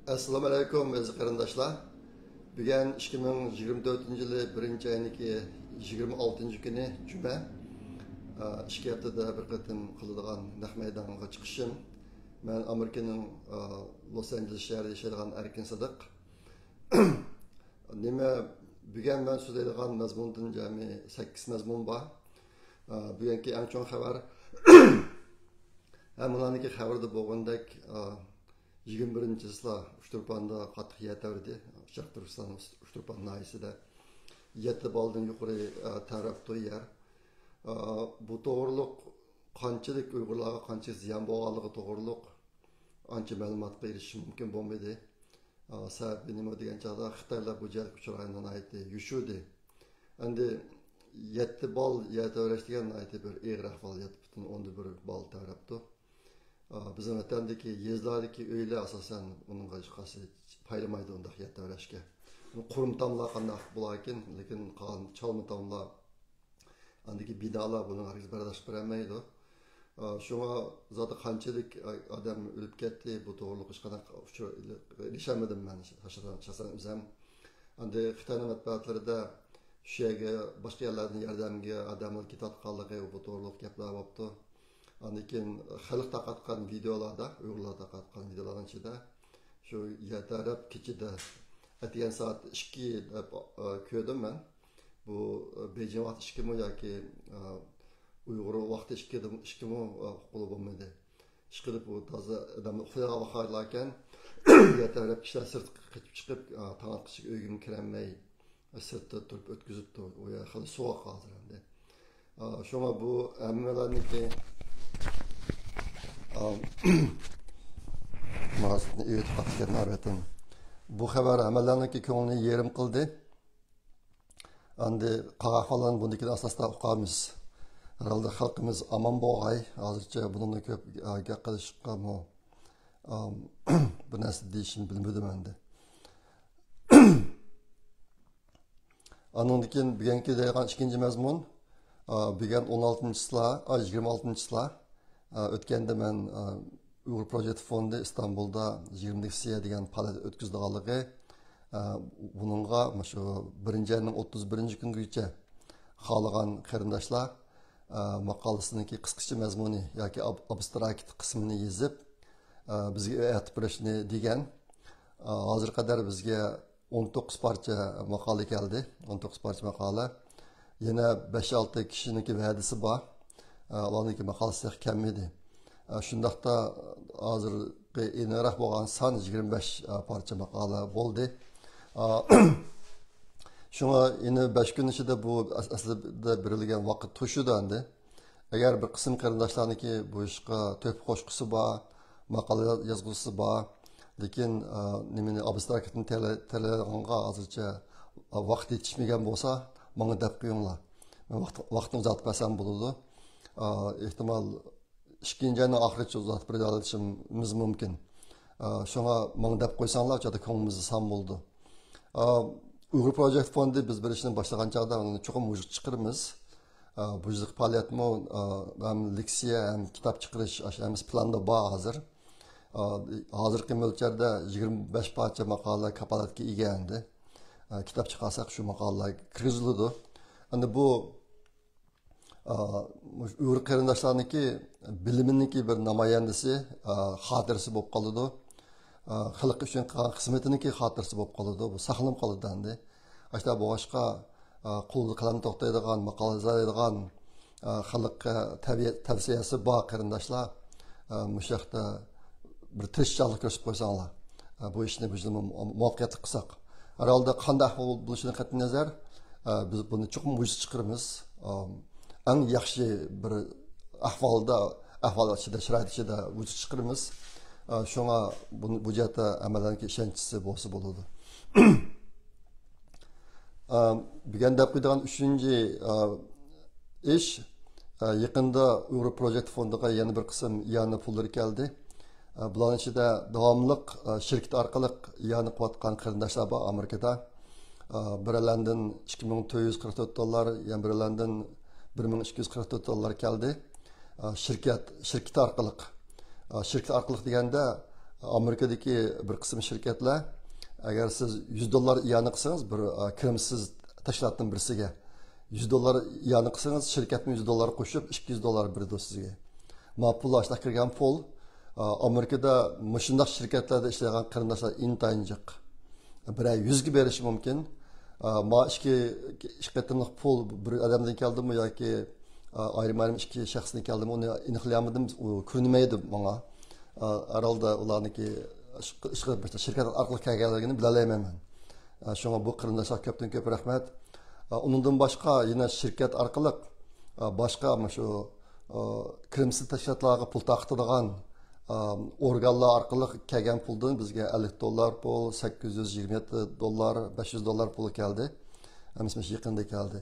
Assalamu alaikum aziz qarindoshlar. Bugun 2024-yili 1-oyning 26 kuni juma. 2 haftada bir qatim qiladigan naq maydonga chiqishim. Men Amerikaning Los Angeles shahrida yashaydigan Erkin Sadiq. Nima bugun men so'zlaydigan mazmundan jami 8 mazmun bor. Bugungi eng chong xabar Hamılarınki xabarda bo'lgandek 21-sila Ushturpanda qattiq yer tavdi. Turkiston Ushturpan nayisida 7 baldan yuqori tarafda yer. Bu to'g'riliq qanchalik Uyg'urlarga qancha ziyon bo'lganligi to'g'riliq ancha ma'lumotga erishish mumkin bo'lmaydi. Sababi nima degan chog'da Xitoylar bu yer uchraydigan aytdi, yushudi. Endi 7 bal yer tavrash degan aytdi bir eg'ir ahvol yetibdi, 11 bal tarafda. Bizim vatandaki yezlardaki öyle asasen onun qarşı paylamaydı onda hayatta öğreşke. Kurum tamla kanaq bularken, lekin kalan çalma tamla andaki binalar bunun arız baradaş beramaydı. Şuna zaten qanchalik adam ölüp ketdi, bu to'g'riliq hech qanaqa ilishamadim men shaxsan o'zim. Endi Xitoy matbuotlarida shu yerga boshqa yerlardan yordamga odamlar ketayotganligi bu to'g'riliq gaplar bo'libdi. Andikin xalq taqatgan videolarda, Uyg'urlar taqatgan videolarning ichida shu yatarab kechida atgan soat 2 deb ko'rdim men. Bu Beijing vaqti 2 mi yoki Uyg'ur vaqti 2 mi qo'li bo'lmaydi. Ishqilib bu toza odamlar uxlagan vaqtlarkan yatarab kishilar sirtga chiqib chiqib taqatqichga uyga kirolmay sirtda turib o'tkazibdi. U yer hali sovuq hozir endi. Shunga bu hammalarniki Mağazını evet katken aradım. Bu haber amellerindeki konuyu yerim kıldı. Andi qağa falan bundaki asasda oqamiz. Herhalde halkımız aman boğay. Azırca bununla köp qilishqa mo bu narsa deyishim bilmedim endi. Anındikin bugungi degan ikinci mazmun bugun 16-sila, 26-sila o'tganda men Uyghur Project Fondi İstanbul'da 20 siya degan palat o'tkazdiganligi buningga shu 1-oyning 31 kunigacha xohlagan qarindoshlar maqolasiniki qisqacha mazmuni yoki abstrakt qismini yozib bizga aytib berishni degan. Hozir qadar bizga 19 parcha maqola keldi. 19 parcha maqola. Yana 5-6 kishiniki va'dasi bor. Ularniki maqolasi kelmedi. Shundaqda hozirgi aniqroq bo'lgan son 25 parcha maqola bo'ldi. Shunga endi 5 kun ichida bu aslida berilgan vaqt to'shidi endi. Agar bir qism qarindoshlarniki bu ishga to'p qo'shqisi bor, maqola yozg'isi bor, lekin nimani abstraktni talaganga hozircha vaqt yetishmagan bo'lsa, menga deb qo'yinglar. Men vaqtni uzatib bersam bo'ladi. Ehtimal 2-oyning oxirigacha uzatib bera olishimiz mumkin. Shunga menga deb qo'ysanglar, chata ko'nglimiz sam bo'ldi. Uyghur Project Fondi biz bir ishni boshlagan chog'da uni cho'qim mujiq chiqiramiz. Bu yil faoliyatmi ham leksiya ham kitob chiqarish ashamiz planda bor hozir. Hozirgi mo'lcharda 25 parcha maqola kapolatga ega endi. Kitob chiqarsak shu maqolalar kiriziladi. Endi bu Uyg'ur qarindoshlarniki biliminiki bir namoyandasi xotirasi bo'lib qoladi. Xalq uchun qilgan xizmatiniki xotirasi bo'lib qoladi. Bu saqlanib qoladi endi. Ashta boshqa qo'lda qalam to'xtaydigan, maqola yozadigan xalqqa tavsiyasi bor qarindoshlar mush yoqda bir tirishchilik ko'rsatib qo'ysanglar. Bu ishni biz muvaffaqiyatli qilsak, herhalde qanday ahvol bo'lishini qat'iy nazar biz buni cho'qim o'zi chiqaramiz. Eng yaxshi bir ahvol ichida sharoit ichida vujud chiqaramiz. Shunga bu jihatda amalanki ishonchisi bo'lsa bo'ladi. Bugun deb qo'ygan 3-chi ish yaqinda Uyghur Project Fondiga yana bir qism yana pullar keldi. Bular ichida davomliq shirkat orqali yana qilayotgan qarindoshlar bor Amerikada. Birilardan $2444, yana birilardan $1244 keldi. Şirket orqali deganda Amerikadagi bir qism shirkatlar agar siz $100 iyani qilsangiz bir kirimsiz tashkilotning birisiga $100 iyani qilsangiz shirkatning $100 qo'shib $200 beradi sizga. Ma pul ashta kirgan pul Amerikada mushundaq shirkatlarda ishlagan qarindoshlar intayin jiq. Biray 100 ga berishi mumkin. Ma ishki qatimliq pul bir odamdan keldimi yoki ayrim ikki shaxsdan keldimi uni aniqlayolmadim, ko'rinmaydi menga. Aralda ularniki shirkat orqali kelganligini bilalayman. Shunga bu qarindoshlar ko'pdan ko'p rahmat. Undan boshqa yana shirkat orqali boshqa shu kirimsiz tashkilotlarga pul taqtiradigan organlar orqali kelgan puldan bizga $50 pul, $827, $500 pul keldi. Hamisi yaqinda keldi.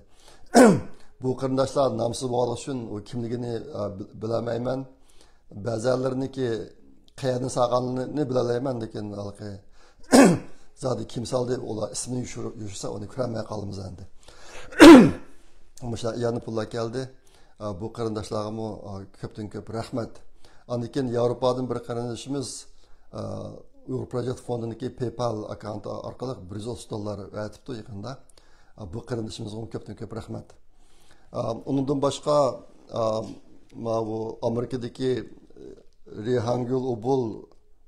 Bu qarindoshlar nomsiz bo'lgani uchun u kimligini bilmayman. Ba'zilariniki qayerdan saqlanganini bilalayman, lekin zodi kim soldi ular ismini yursa uni ko'rmay qolamiz endi. Mushlar yana pullar keldi. Bu qarindoshlarga ko'pdan ko'p rahmat. Andikin Yevropadan bir qarindoshimiz Uyg'ur Project Fondiniki PayPal akkaunti orqali $130 aytibdi yaqinda. Bu qarindoshimizga ko'pdan ko'p rahmat. Undan boshqa bu Amerikadagi Rihangul Ubul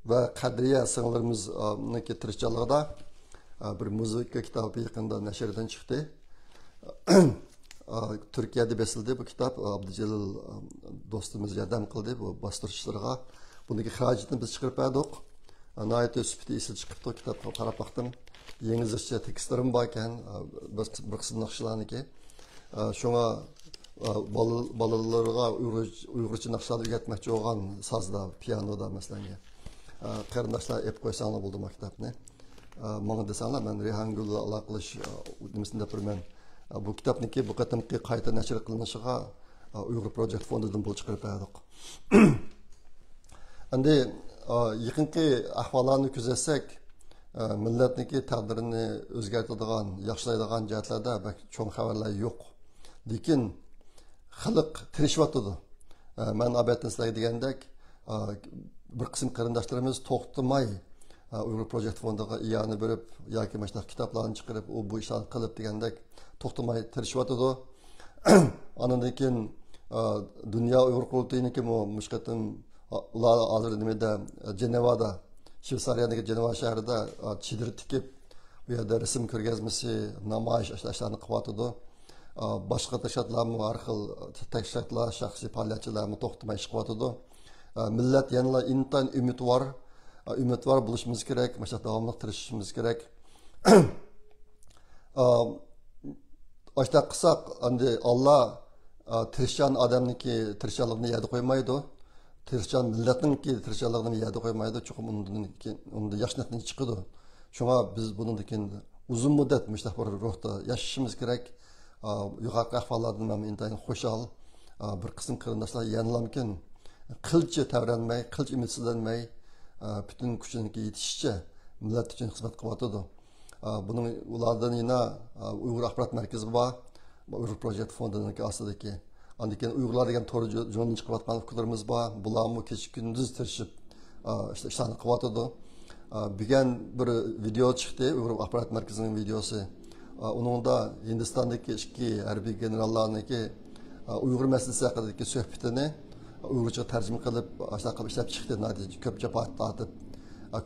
va Qadriya singillarimizni tirishchiligida bir muzika kitobi yaqinda nashrdan chiqdi. Turkiyada besildi bu kitap. Abdujalil do'stimiz yordam qildi bu bostirishlarga. Buniki xarajatni biz chiqarib berdik. Nihoyatda sifati esil chiqibdi kitobga qarab baxtim. Yengizcha tekstlarim bor ekan, bir qism naqshlarniki. Shunga bolalarga Uyg'urcha naqshlar o'rgatmoqchi bo'lgan sazda, pianoda masalan. Qarindoshlar ep qo'ysanglar bo'ldi maktabni. Menga desanglar men Rihangul aloqalash nimasini depirman. Bu kitobniki bu qatimki qayta nashr qilinishiga Uyg'ur Project Fondidan pul chiqarib berdik. Endi yaqinqi ahvollarni kuzatsak, millatniki taqdirini o'zgartiradigan, yaxshilaydigan jihatlarda cho'ng xabarlar yo'q. Lekin xalq tirishayotdi. Men abatdan sizlarga degandek, bir qism qarindoshlarimiz to'xtamay Uyg'ur Project Fondiga iyani berib yoki mana kitoblarni chiqarib, bu ishlarni qilib degandek to'xtamay tirishayotdi. Andan keyin Dunyo Uyg'ur qurultayiniki mushqatim ular hozir nimada Jenevada, Shveysariyadagi Jeneva shahrida chidir tikib, bu yerda rasm ko'rgazmasi, namoyish ishlarni qilyotdi. Boshqa tashkilotlarmi har xil tashkilotlar, shaxsiy faoliyatchilarmi to'xtamay ish qilyotdi. Millat yana intan umidvor bo'lishimiz kerak, mana davomli tirishishimiz kerak. Ashta qilsak, endi Alloh tirishchan odamniki tirishchanligini yada qo'ymaydi. Tirishchan millatningki tirishchanligini yada qo'ymaydi. Chunki unda yaxshi natija chiqadi. Shunga biz bundan keyin uzun muddat mushtaqbir ruhda yashashimiz kerak. Yuqorqi ahvollardan men intayin xushal bir qism qarindoshlar yanılamkin qilchi tavranmay, qilch umidsizlanmay bütün kuchiniga yetishicha millat uchun xizmat qilyotdi. Buning ulardan yana Uyg'ur axborot markazi bor, Uyg'ur Project Fondiniki ostidagi. Andikin Uyg'urlar degan to'g'ri jo'nni chiqayotgan fikrlarimiz bor. Bularni kecha kunduz tirishib ishlarni qilyotdi. Bugun bir video chiqdi, Uyg'ur axborot markazining videosi. Uningda Hindistondagi ikki harbiy generallarniki Uyg'ur masalasi haqidagi suhbatini Uyg'urcha tarjima qilib, ashta qilib ishlab chiqdi. Ko'p jafoat tortib,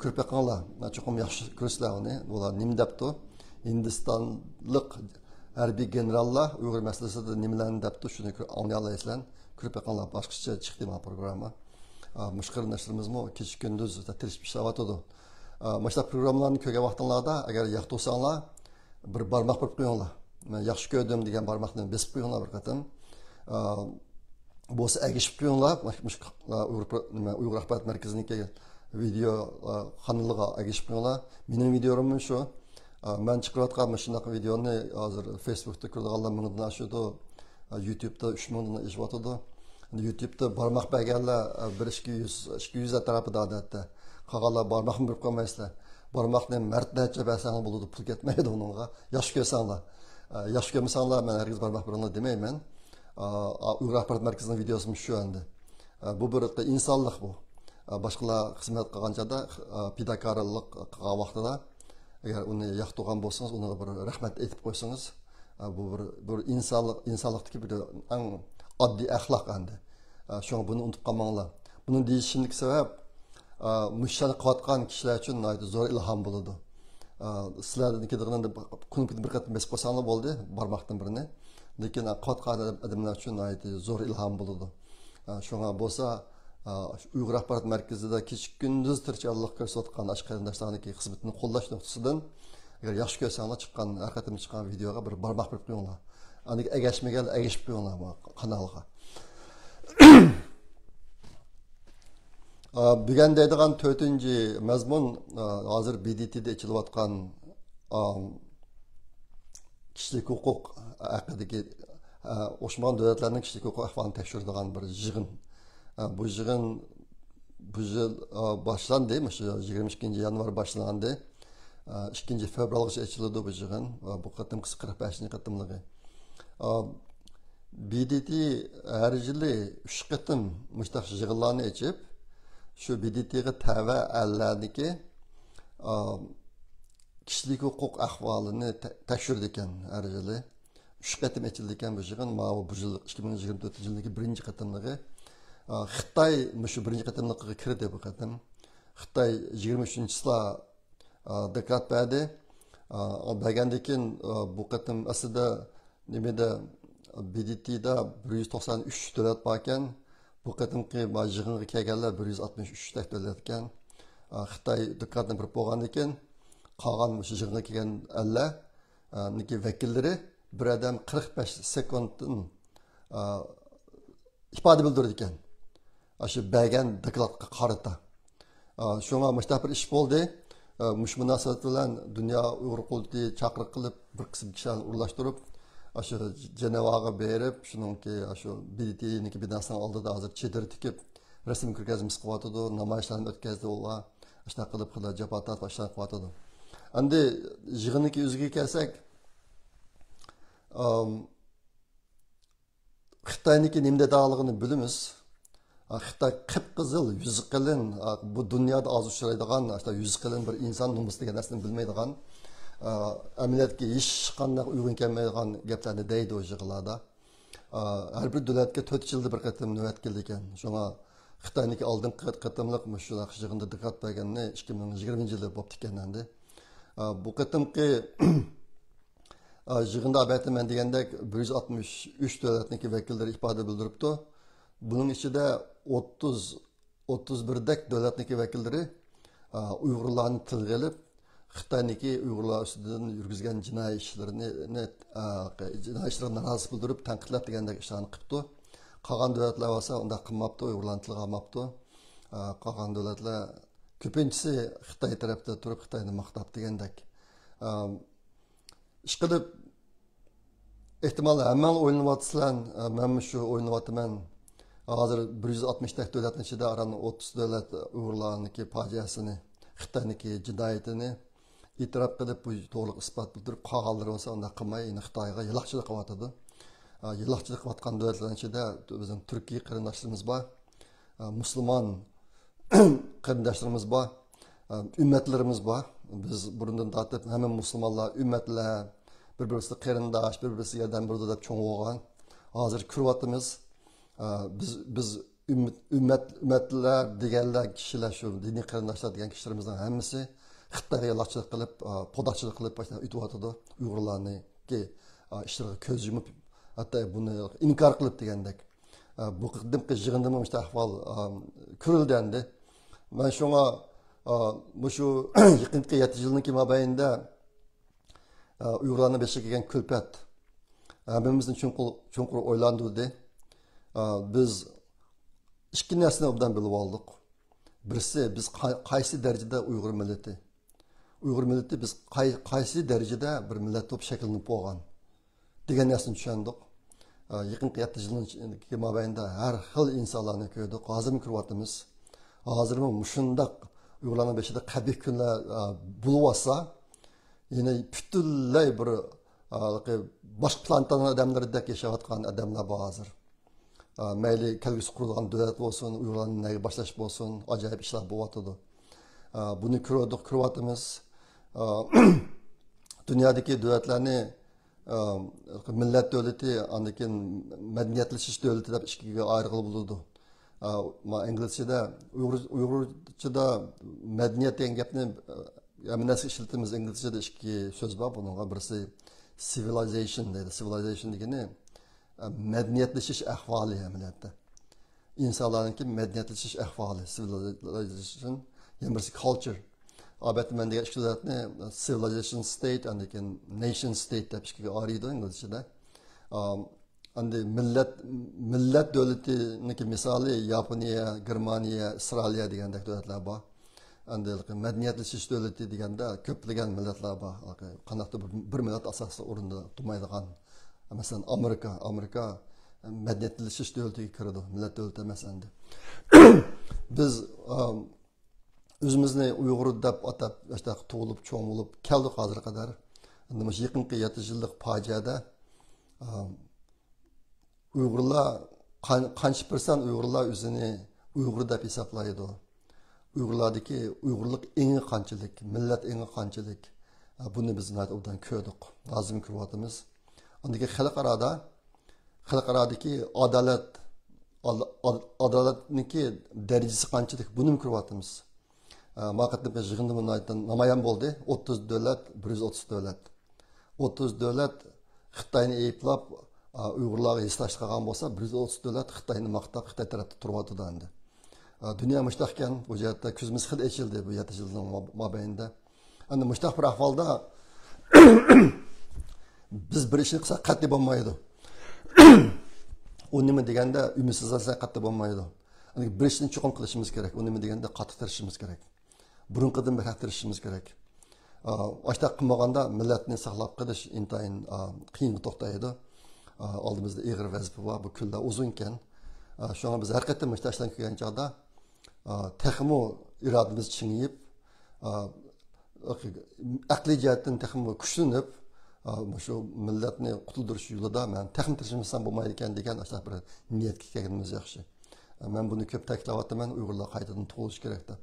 ko'rib qolganlar. Cho'qim yaxshi ko'rsizlar uni. Ular nima debdi? Hindistonlik harbiy generallar Uyg'ur masalasida nimalarni debdi? Shuni anglay olasizlar. Ko'rib qolganlar boshqacha chiqdi bu programma. Mushkil nashrimizni kecha kunduz tirishib ishlayotdi. Mana programmalarni ko'rgan vaqtinglarda agar yoqti bo'lsanglar bir barmoq qo'yib qo'yinglar. Men yaxshi ko'rdim degan barmoqni besib qo'yinglar bir qatim. Bo'lsa agishib qo'yinglar. Uyg'ur axborot markaziniki video kanaliga agishib qo'yinglar. Mening videolarim shu. Men chiqarayotgan shunday videoni hozir Facebookda ko'rganlar mingdan oshadi. YouTube'da 3000 dan ishlayotdi. YouTube'da barmoq berganlar 200 atrofida odatda. Qolganlar barmoqni berib qo'ymaysizlar. Barmoqni martnacha bersangiz bo'ladi, pul ketmaydi uningga. Yaxshi ko'rsanglar. Yaxshi ko'rmasanglar men hargiz barmoq beringlar demayman. Uyg'ur axborot markazining videosi shu endi. Bu bir insonlik bu. boshqalar xizmat qilgan joyda fidokorlik qilgan vaqtida agar uni yoqtirgan bo'lsangiz unga bir rahmat aytib qo'ysangiz bu bir insonlikdagi bir eng oddiy axloq endi shunga buni unutib qolmanglar buni deyishimdagi sabab mushani qilayotgan kishilar uchun zo'r ilhom bo'ladi sizlarniki kun bir qatim besib qo'ysanglar bo'ldi barmoqdan birini lekin qilayotgan odamlar uchun zo'r ilhom bo'ladi shunga bo'lsa Uyg'ur axborot markazida kecha kunduz tirichanlik ko'rsatgan qarindoshlarniki xizmatini qo'llash nuqtasidan agar yaxshi ko'rsanglar chiqqan har qatim chiqqan videoga bir barmoq berib qo'yinglar aniq agashmagan agashib qo'yinglar bu kanalga bugun deydigan 4-chi mazmun hozir BDT'da ichilayotgan kishilik huquq haqidagi o'xshamagan davlatlarning kishilik huquq ahvolini tekshiradigan bir yig'in bu yig'in bu yil boshlandi 22 yanvar boshlandi 2 fevralgacha ochiladi bu yig'in bu qatimki 45 qatimligi BDT har yili 3 qatim mushtaq yig'inlarni ochib shu BDT'ga tava allarniki kishilik huquq ahvolini tekshirdi ekan har yili 3 qatim ochildi ekan bu yig'in bu yil 2024 yildagi 1-chi qatimligi Xitoy shu 1-chi qatimligiga kirdi bu qatim Xitoy 23-sida dekret berdi bergandan keyin bu qatim aslida nimada BDT'da 193 davlat bor ekan bu qatimki yig'inga kelganlar 163 davlat ekan Xitoy dekretni bir bo'lgandan keyin qolgan shu yig'inga kelgan allar vakillari bir odam 45 sekunddan ifoda bildirdi ekan shu bergan dekretga qarata shunga mushtaq bir ish bo'ldi mush munosabat bilan dunyo Uyg'ur qulti chaqiriq qilib bir qism kishilarni urlashtirib shu Jenevaga berib shuningki shu BDT'niki binosining oldida hozir chetir tikib rasm ko'rgazmasi qilyotidi namoyishlarni o'tkazdi ular shunaqa qilib jafotat va shunaqa qilyotidi endi yig'inniki o'ziga kelsak Xitoyniki nima dedaligini bilamiz Xitoy qip-qizil yuz qilin bu dunyoda oz uchraydigan yuz qilin bir inson nomusi degan narsani bilmaydigan amaliyotga hech qanday uyg'un kelmaydigan gaplarni deydi o'sha yig'larda har bir davlatga 4 yilda bir qatim navbat keldi ekan shunga Xitoyniki oldingi qatimliq shunaqa yig'inda diqqat berganini 2020-yilda bo'libdi ekan endi bu qatimki yig'inda aytaman degandek 163 davlatniki vakillari ifoda bildiribdi buning ichida 31 dak davlatniki vakillari Uyg'urlarni tilga olib Xitoyniki Uyg'urlar ustidan yurgizgan jinoiy ishlarni norozilik bildirib tanqidlab degandek ishlarni qilibdi qolgan davlatlar bo'lsa unday qilmabdi Uyg'urlarni tilga olmabdi qolgan davlatlar ko'pinchisi Xitoy tarafda turib Xitoyni maqtab degandek ish qilib ehtimol hammani o'ylayapsizlar men shu o'ylayapman hozir 160 dak davlatning ichida 30 davlat Uyg'urlarniki fojiasini Xitoyniki jinoyatini e'tirof qilib bu to'liq isbot bildirib qolganlari bo'lsa unday qilmay Xitoyga yiloqchilik qilyotidi yiloqchilik qilayotgan davlatlarning ichida bizning Turkiya qarindoshlarimiz bor musulmon qarindoshlarimiz bor ummatlarimiz bor biz burundan tortib hamma musulmonlar ummatlar bir-birisiga qarindosh bir-birisiga yordam beradi deb cho'ng bo'lgan hozir ko'ryapmiz biz ummatlar deganlar kishilar shu diniy qarindoshlar degan kishilarimizning hammasi Xitoyga yiloqchilik qilib podachilik qilib aytyapti Uyg'urlarniki ishlariga ko'z yumib hatto buni inkor qilib degandek bu qadimgi yig'inda mana shu ahvol ko'rildi endi man shunga shu yaqinqi 7 yilniki mobaynida Uyg'urlarning beshiga kelgan kulpat hammamizni chunqur o'ylantirdi biz ikki narsani obdan bilib oldik birisi biz qaysi darajada Uyg'ur millati biz qaysi darajada bir millat bo'lib shakllanib bo'lgan degan narsani tushundik yaqinqi 7 yilniki mobaynida har xil insonlarni ko'rdik hozirmi ko'ryapmiz hozirmi shundoq Uyg'urlarning beshida qabih kunlar bo'lib olsa yine butunlay bir boshqa planetaning odamlaridek yashayotgan odamlar bor hozir mayli kelgusi qurilgan davlat bo'lsin, Uyg'urlarni nega boshlash bo'lsin, ajoyib ishlar bo'lyotidi. Buni ko'ryapmiz. Dunyodagi davlatlarni millat davlati, andan madaniyatlashish davlati deb ikkiga ayirg'ili bo'ladi. İngilizce'de, Uygurca'da medeniyet degan gapni nasıl ishlatamiz? İngilizce'de ikki so'z bor. Buningga birisi civilization deydi. Civilization degani madaniyatlashish ahvoli amaliyotda. İnsanlarninki madaniyatlashish ahvoli, civilization, yana birisi culture. Albatta men degan ikki so'zni civilization state and nation state deb ikkiga ayiradi İngilizce'de. Andi millat davlatiniki misoli Yaponiya, Germaniya, Avstraliya degandek davlatlar bor. Andi madaniyatlashish davlati deganda ko'plagan millatlar bor. Qanaqdir bir millat asosida o'rinda turmaydigan. Masalan, Amerika madaniyatlashish davlatiga kiradi, millat davlati emas endi. Biz o'zimizni Uyg'ur deb atab, tug'ilib, cho'ng bo'lib keldik hozirga qadar. Endi mana yaqinqi 7 yillik fojiada Uyg'urlar qancha persen Uyg'urlar o'zini Uyg'ur deb hisoblaydi. Uyg'urlardagi Uyg'urlik engi qanchalik, millat engi qanchalik. Buni biz obdan ko'rdik, lazım ko'ryapmiz. Ondagi xalqarodagi adolatniki darajasi qanchalik buni ko'ryapmiz. Vaqtda biz yig'inda namoyon bo'ldi, 30 davlat, 130 davlat. 30 davlat Xitoyni ayblab Uyg'urlarga hislash qilgan bo'lsa, 130 davlat Xitoyni maqtab, Xitoy tarafda turyapti endi. Dunyo mushtahkan, bu yerda ko'zimiz xil ochildi bu 7 yilning mobaynida. Endi mushtah bir ahvolda biz bir ishni qilsak qat'iy bo'lmaydi. U nima deganda umidsizlansak qat'iy bo'lmaydi. Endi bir ishni chuqur qilishimiz kerak. U nima deganda qattiq tirishimiz kerak. Burunqidan bir tirishimiz kerak. Ashta qilmaganda millatni saqlab qolish intayin qiyin to'xtaydi. Oldimizda ig'ir vazifa bor, bu kunlar uzun ekan. Shunga biz har qatlam mushtashdan kelgan chog'da texmo irodamiz chingib, aqliy jihatdan texmo kuchlanib, shu millatni qutuldirish yo'lida men texmo tirishmasam bo'lmaydi ekan degan ashta bir niyatga kelganimiz yaxshi. Men buni ko'p ta'kidlayapman, Uyg'urlar qaytadan tug'ilish kerak deb.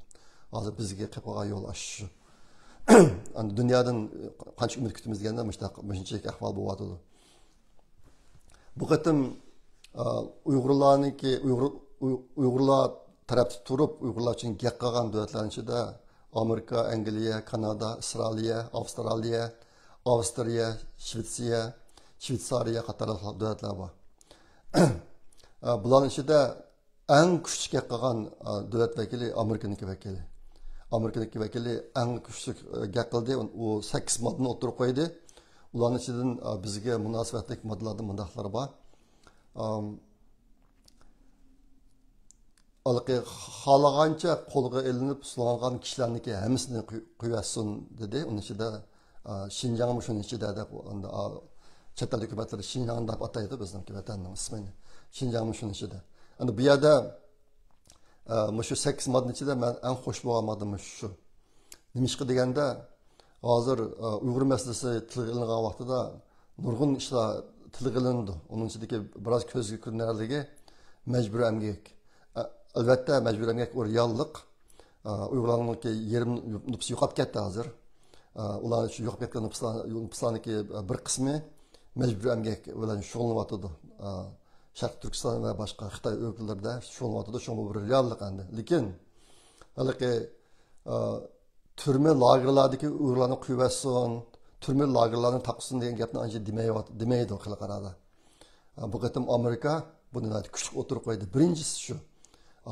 Hozir bizga qilgan yo'l shu. Endi dunyodan qancha umid kutamiz deganda shunchalik ahvol bo'lyapti. Bu qatim Uyg'urlar tarafda turib, Uyg'urlar uchun gap qilgan davlatlarning ichida Amerika, Angliya, Kanada, Avstraliya, Shvetsariya qatorli davlatlar bor. Bularning ichida eng kuchli gap qilgan davlat vakili Amerikaniki vakili. Amerikaniki vakili eng kuchli gap qildi, u 8 moddani o'tirib qo'ydi. Ularning ichidan bizga munosabatli moddalardan mundaqlar bor. Xohlagancha qo'lga ilinib sulangan kishilarniki hammasini qo'yasin dedi. Uning ichida Xinjiang shuning ichida deb chet el hukumatlari Xinjiang deb ataydi bizniki vatanning ismini. Xinjiang shuning ichida. Endi bu yerda shu 8 moddaning ichida men eng xush bo'lgan moddam shu. Nimishqa deganda hozir Uyg'ur masalasi tilga ilingan vaqtida nurg'un ishlar tilga ilindi. Uning ichidagi biroz ko'zga ko'rinarligi majburiy emgak. Albatta majburiy emgak u reallik. Uyg'urlarning yerim nüfusi yo'qolib ketdi hozir. Ular shu yo'qolib ketgan nüfuslarning bir qismi majburiy emgak bilan shug'ullanyapti. Sharq Turkiston va boshqa Xitoy o'lkalarida shug'ullanyapti. Shu bir reallik endi. Lekin haligi turma lagerlardagi Uyg'urlarni qo'yvasin, turma lagerlarni taqsin degan gapni ancha demaydi xalqarada. Bu qatim Amerika buni kuchli o'tirib qo'ydi. Birinchisi shu.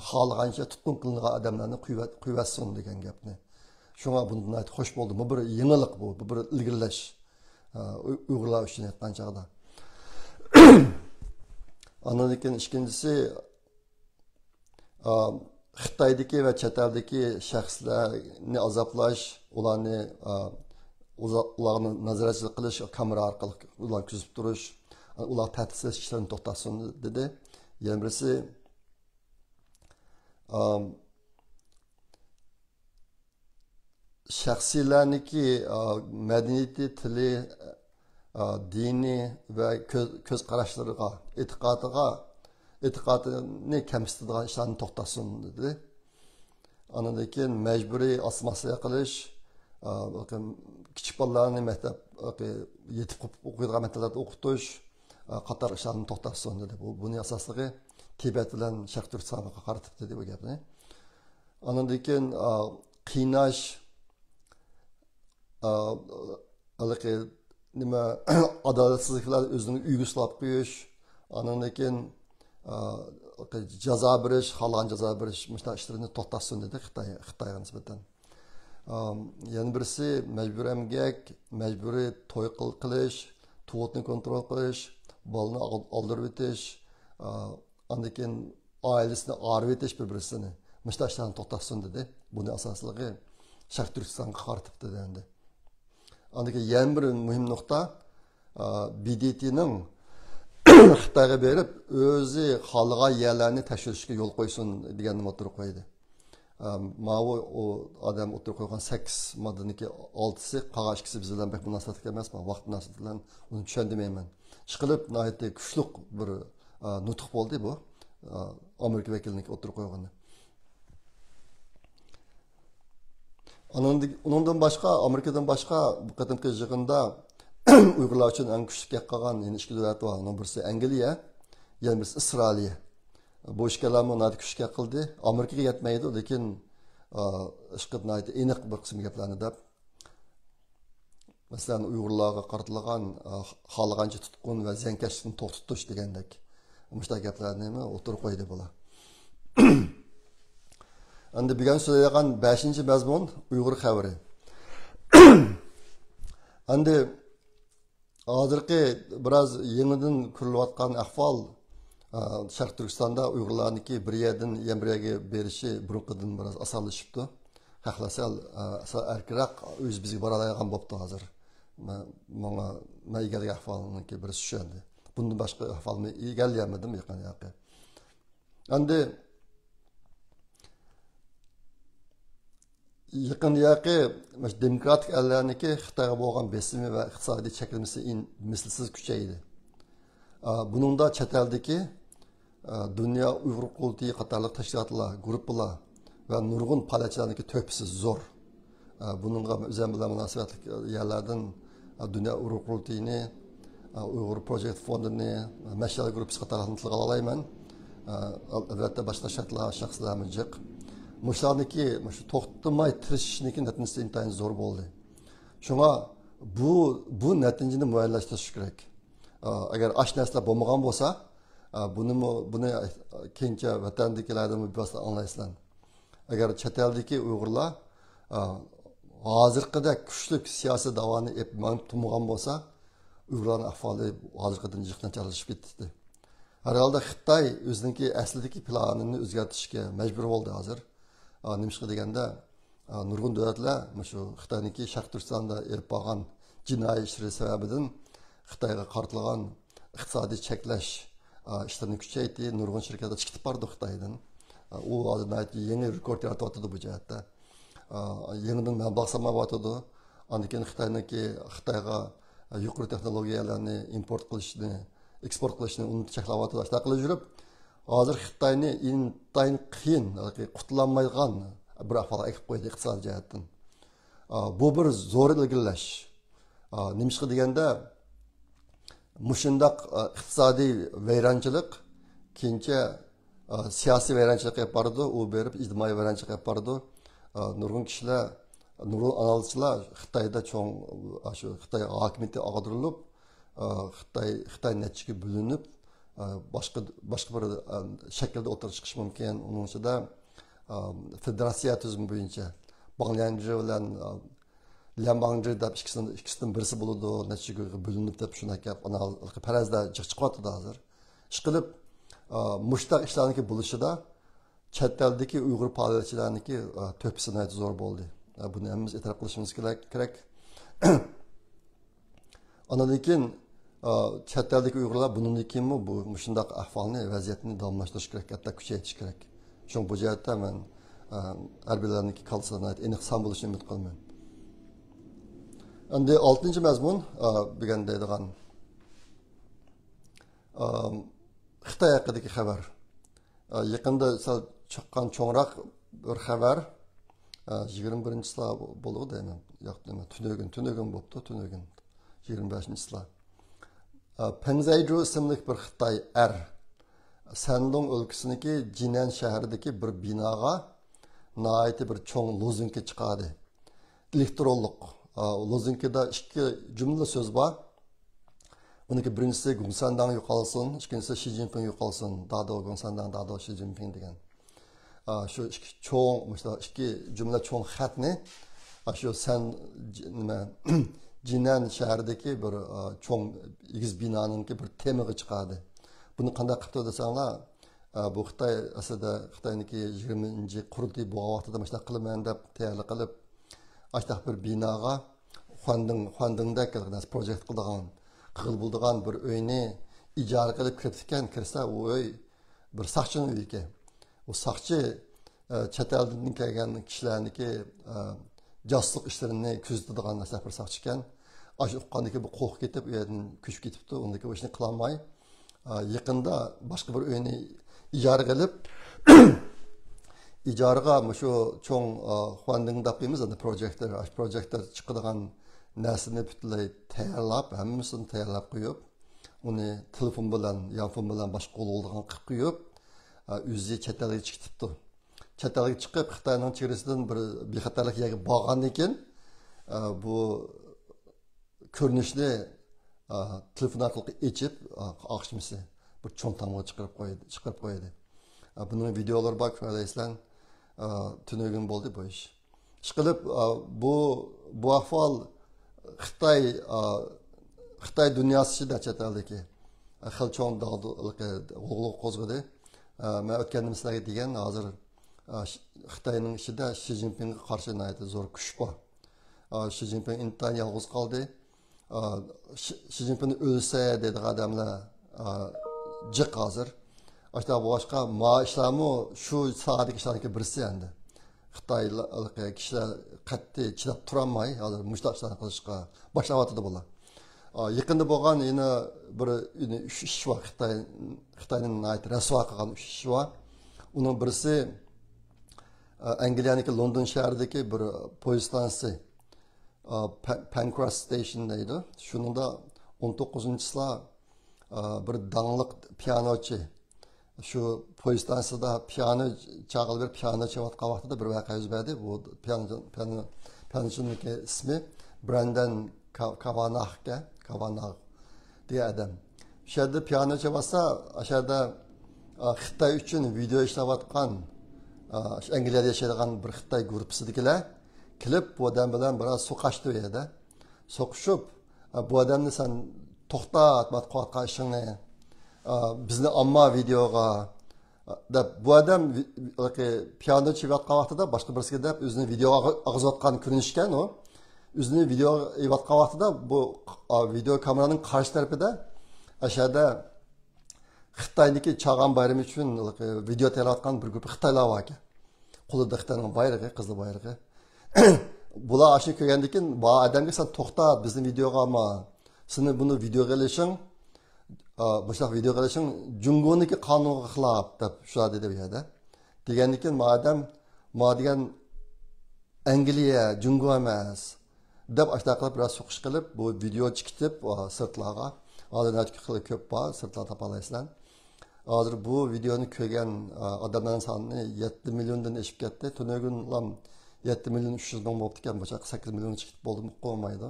Xohlagancha tutqun qilingan odamlarni qo'yvasin degan gapni. Shunga bundan xo'sh bo'ldi. Bu bir yangilik bu bir ilgirlash Uyg'urlar uchun aytgan chog'da. Ondan keyin ikkinchisi Xitoydagi va chet eldagi shaxslarni azoplash, ularni nazoratchilik qilish, kamera orqali ularni kuzatib turish, ular ta'sis ishlarini to'xtatsin dedi. Yana birisi shaxsiylarniki madaniyati, tili, dini va ko'z qarashlariga, e'tiqodiga e'tiqodini kamsitadigan ishlarni to'xtatsin dedi. Andan keyin majburiy asmasya qilish, kichik bolalarni maktab yetib o'qiydigan maktablarda o'qitish qator ishlarni to'xtatsin dedi. Buni asosligi Tibet bilan Sharq Turkistonga qaratib dedi bu gapni. Andan keyin qiynash, nima adolatsizliklar o'zini uyga solib qo'yish, andan keyin jazo berish, xohlagan jazo berish mushta ishlarni to'xtatsin dedi Xitoyga nisbatan. Yana birisi majburiy emgak, majburiy to'y qilish, tug'utni kontrol qilish, bolani oldirib o'tish, andan keyin oilasini orib o'tish bir-birisini mushta ishlarni to'xtatsin dedi. Buni asosligi Sharq Turkistonga qaratib dedi endi. Andan keyin yana bir muhim nuqta BDT'ning Xitoyga berib o'zi xohlagan yerlarni tekshirishga yo'l qo'ysin deganni o'tirib qo'ydi. Mavo o odam o'tirib qo'ygan 8 moddaniki 6si qog'oz ikkisi biz bilan munosabat emas, vaqt munosabati bilan uni tushunmayman. Chiqilib nihoyatda kuchli bir nutq bo'ldi bu. Amerika vakilining o'tirib qo'ygani. Onundan boshqa, Amerikadan boshqa bu qadimgi yig'inda Uyg'urlar uchun eng kuchli qolgan yana ikki davlat bor. Birisi Angliya, yana birisi Isroiliya. Bu ishkalarni nadi kuchga qildi. Amerikaga yetmaydi, lekin ishqibnaydi aniq bir qism gaplarni deb. Masalan, Uyg'urlarga qaratilgan xohlagancha tutqun va ziyonkashlikni to'xtatish degandek. Mushta gaplarni o'tirib qo'ydi bular. Endi bugun so'zlaydigan 5-mazmun Uyg'ur xabari. Endi hozirgi biroz yangidan ko'rilayotgan ahvol Sharq Turkistonda Uyg'urlarniki bir yerdan yana bir yerga berishi burunqidan biroz osonlashibdi. Haqlasal erkiroq o'z bizga bora oladigan bo'pti hozir. Menga maygalik ahvolniki bir tushundi. Bundan boshqa ahvolni egallayolmadim yaqin yoqqa. Endi yaqin yoqqa demokratik ellarniki Xitoyga bo'lgan besimi va iqtisodiy cheklamasi mislsiz kuchaydi. Buningda chet eldagi Dünya Uyg'ur qurultiyi qatorliq tashkilotlar, guruhlar va nurg'un palachilarniki to'pisi zo'r. Buningga o'zim bilan munosabatli yerlardan Dünya Uyg'ur qurultiyini, Uyg'ur Project fondini, Mashal guruhi qatorlarni tilga olayman. Albatta boshqa shaxslar jiq. Mushlarniki to'xtamay tirishishning natijasi intayin zo'r bo'ldi. Shunga bu natijani muayyanlashtirish kerak. Agar ash narsa bo'lmagan bo'lsa, buni keyincha vatandagilardan bevosita anglaysizlar. Agar chet eldagi Uyg'urlar hozirgidek kuchli siyosiy davoni tumagan bo'lsa, Uyg'urlarning ahvoli hozirgidan jiqlanchilashib ketdi. Har holda Xitoy o'ziniki aslidagi planini o'zgartirishga majbur bo'ldi hozir. Nimishqa deganda nurg'un davlatlar shu Xitoyniki Sharq Turkistonda olib borgan jinoiy ishlari sababidan Xitoyga qaratilgan iqtisodiy cheklash ishlarini kuchaytirdi. Nurg'un shirkatlar chiqib bordi Xitoydan. U hozir yangi rekord yaratyapti bu jihatda. Yenidan mablag' sarmoyatadi. Undan keyin Xitoyga yuqori texnologiyalarni import qilishni, eksport qilishni cheklayapti. Shunaqa qilib yurib, hozir Xitoyni intayin qiyin, qutlanmaydigan bir ahvolga olib qo'ydi iqtisodiy jihatdan. Bu bir zo'r ilgirlash. Nimishqa deganda mushundaq iqtisodiy vayronchilik keyincha siyosiy vayronchilik olib bordi, u berib ijtimoiy vayronchilik olib bordi. Nurg'un kishilar, nurg'un analistlar Xitoyda cho'ng shu Xitoy hokimiyati og'dirilib, Xitoy nechiga bo'linib, boshqa bir shaklda o'tirib chiqish mumkin. Uning ichida federatsiya tuzumi bo'yicha Banglangji bilan Liambangji deb ikkisidan birisi bo'ladi, nechiga bo'linib deb shunaqa farazda chiqyapti hozir. Ishqilib mushtaq ishlarniki bo'lishida chet eldagi Uyg'ur faoliyatchilarniki to'pisi zo'r bo'ldi. Buni hamimiz e'tirof qilishimiz kerak. Ondan keyin chet eldagi Uyg'urlar bundan keyin bu shundoq ahvolni, vaziyatni davomlashtirish kerak, katta kuchaytirish kerak. Shu bu jihatda men harbiylarniki qalsani aniq son bo'lishini umid qilaman. Endi 6-mazmun degan deydigan Xitoy haqidagi xabar. Yaqında chiqqan cho'ngroq bir xabar 21-sila bo'ldi deyman. Yo'q deyman. Tunögün bo'pti, tunögün. 25-sila. Pengzaidu ismli bir Xitoy Shandong o'lkasidagi Jinan shahridagi bir binoga nihoyat bir cho'ng lozunka chiqadi. Elektronlik. Lozunkada ikki jumla so'z bor. Buniki birinchisi Gongsandan yo'qolsin, ikkinchisi Xi Jinping yo'qolsin. Dado Gongsandan, dado Xi Jinping degan. Shu ikki jumla cho'ng xatni shu nima Jinan shahridagi bir cho'ng egiz binoninki bir temaga chiqadi. Buni qanday qilib desanglar, bu Xitoy aslida Xitoyniki 20-chi qurultiy bo'lgan vaqtida mana qilaman deb tayyorlik qilib, ashtaq bir binoga Huandingda projekt qilgan bo'lgan bir uyni ijara qilib kirib kirsa, u uy bir saqchining uyi ekan. O saqchi chet eldan kelgan kishilarniki josuslik ishlarini kuzatadigan bir saqchi ekan. Ash uqqandiki bu qo'rqib ketib, u yerdan ko'chib ketibdi, undagi bu ishni qila olmay, yaqinda boshqa bir uyni ijara qilib ijaraga shu cho'ng Huandingda qo'yamiz, projektlar chiqadigan narsani butunlay tayyorlab, hammasini tayyorlab qo'yib, uni telefon bilan, yonfon bilan boshqa qo'loldigan qilib qo'yib, o'zi chet elga chiqibdi. Chet elga chiqib, Xitoyning chegarasidan bir bexatarlik yerga borgandan keyin bu ko'rinishni telefon orqali echib, oqshimisi bir cho'ntamga chiqarib qo'ydi. Buning videolari bor, ko'raysizlar. Tunögün bo'ldi bu ish. Ishqilib bu ahvol Xitoy dunyosi ichida chet eldagi xil cho'ng g'ulg'ul qo'zg'adi. Men o'tganimda sizlarga degan, hozir Xitoyning ichida Xi Jinpingga qarshi zo'r kuch bor. Xi Jinping intayin yolg'iz qoldi. Xi Jinping o'lsa dedi odamlar jiq hozir. Aşta boshqa maishlamu shu soatdagi ishlarga birisi endi. Xitoylik kishilar qattiq chidab turolmay, hozir mushtaq ishlar qilishga boshlayotdi bular. Yaqinda bo'lgan yana bir ish bor, Xitoyning rasvo qilgan ish bor. Uning birisi Angliyaniki London shahridagi bir poyezd stansiyasi Pancras Station deydi. Shuningda 19-sila bir dangliq pianochi şu poyezd stansiyasida piano çalayotgan vaqtida bir voqea yuz berdi. Bu pianochining ismi Brendan Kavanagh degan odam. Shu yerda piano chalasa, o'sha yerda Xitoy uchun video ishlayotgan Angliyada yashaydigan bir Xitoy guruhisidagilar kelib bu odam bilan biroz so'qashdi u yerda. So'qishib, bu odamni sen to'xtat, matbuotga ishingni bizni omma videoga deb bu odam piano chalayotgan vaqtida boshqa birisiga deb o'zini videoga og'izayotgan ko'rinishgan u. O'zini video yeyotgan vaqtida bu video kameraning qarshi tarafida aşağıda Xitoyniki Chag'an bayrami uchun video tayyorlayotgan bir guruh Xitoylar bor ekan. Qo'lida Xitoyning bayrog'i, qizil bayrog'i. Bular ashuni ko'rgandan keyin bu odamga sen to'xta, bizni videoga olma. Seni buni videoga ilishing Boşlaq video qilishing Jungoniki qonunga xilof deb shular dedi bu yerda. Degandan keyin ma degan Angliya Jungo emas deb ashta qilib biroz so'qish qilib bu video chiqitib sirtlarga olinatki qilib ko'p bor, sirtlar topalaysizlar. Hozir bu videoni ko'rgan odamlarning soni 7 milliondan oshib ketdi. Tunögünlam 7 milyon 300 ming bo'lib ekan, boshqa 8 million chiqib bo'ldi, qo'ymaydi.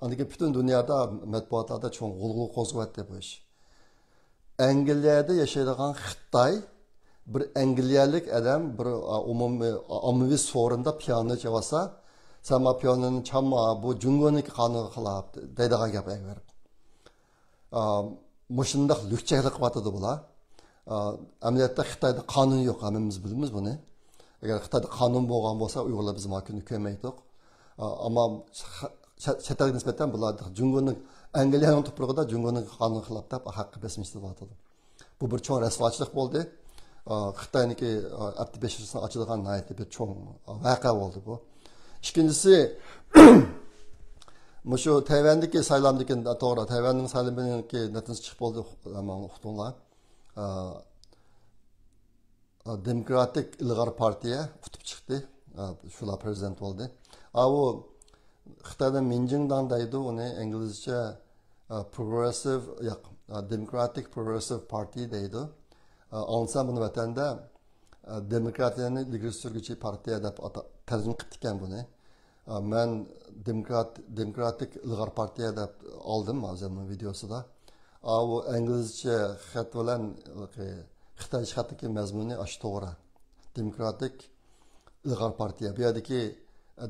Andaki butun dunyoda matbuotlarda cho'ng g'ulg'ul qo'zg'atdi bu ish. Angliyada yashaydigan Xitoy bir angliyalik odam bir ommaviy so'rinda piano chalasa, sen ma pianoni chalma, bu Jungoniki qonunga xilof deydigan gap berib. Mushundaq lukchalik qilyotdi bular. Amaliyotda Xitoyda qonun yo'q, hammamiz bilamiz buni. Agar Xitoyda qonun bo'lgan bo'lsa, Uyg'urlar biz makonni ko'rmaydik. Ammo chet elga nisbatan bular Jungoning Angliyaning tuprog'ida Jungoning qonun xilof deb haqqi besmishtirdi. Bu bir cho'ng rasvochilik bo'ldi. Xitoyniki abdi 5-sini ochadigan bir cho'ng voqea bo'ldi bu. Ikkinchisi Mushu Tayvandagi saylamdagi to'g'ri, Tayvanning saylamidagi natija chiqib bo'ldi, ammo uqdinglar. Demokratik ilg'or partiya qutib chiqdi. Shular prezident bo'ldi. U Xitoyda Minjingdan deydi, uni inglizcha Progressive, yo'q, Democratic Progressive Party deydi. Olsa bunu vatanda demokratiyani ilgari surguvchi partiya deb tarjima qilib ekan buni. Men demokratik ilg'or partiya deb oldim hozirning videosida. U inglizcha xat bilan Xitoycha xatdagi mazmuni ash to'g'ri. Demokratik ilg'or partiya. Bu yerdagi